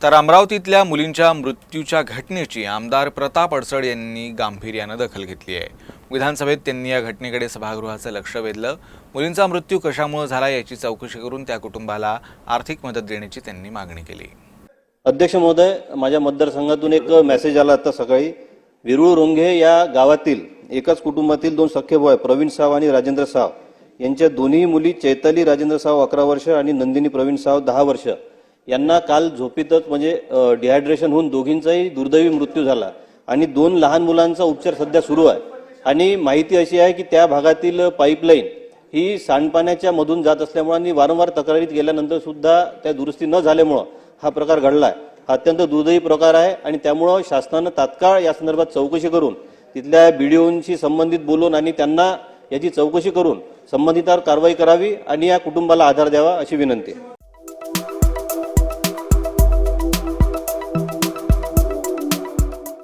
तर अमरावतीतल्या मुलींच्या मृत्यूच्या घटनेची आमदार प्रताप अडसड यांनी गांभीर्यानं दखल घेतली आहे। विधानसभेत त्यांनी या घटनेकडे सभागृहाचं लक्ष वेधलं। मुलींचा मृत्यू कशामुळे झाला याची चौकशी करून त्या कुटुंबाला आर्थिक मदत देण्याची त्यांनी मागणी केली। अध्यक्ष महोदय, माझ्या मतदारसंघातून एक मेसेज आला आता सकाळी। विरुळ रोंघे या गावातील एकाच कुटुंबातील दोन सख्खे भाऊ प्रवीण साव आणि राजेंद्र साव यांच्या दोन्ही मुली चैताली राजेंद्र साव 11 वर्ष आणि नंदिनी प्रवीण साव 10 वर्ष यांना काल झोपेतच डिहायड्रेशन होऊन दोघींचाही दुर्दैवी मृत्यू झाला आणि 2 लहान मुलांचा उपचार सध्या सुरू आहे। आणि माहिती अशी आहे की त्या भागातील पाईपलाईन ही सांडपाण्याच्या मधून जात असल्यामुळे आणि वारंवार तक्रारीत गेल्यानंतर सुद्धा त्या दुरुस्ती न झाल्यामुळे हा प्रकार घडला आहे। हा अत्यंत दुर्दैवी प्रकार आहे आणि त्यामुळे शासनाने तात्काळ या संदर्भात चौकशी करून तिथल्या बीडीओंशी संबंधित बोलून आणि त्यांना याची चौकशी करून संबंधितांवर कारवाई करावी आणि या कुटुंबाला आधार द्यावा अशी विनंती।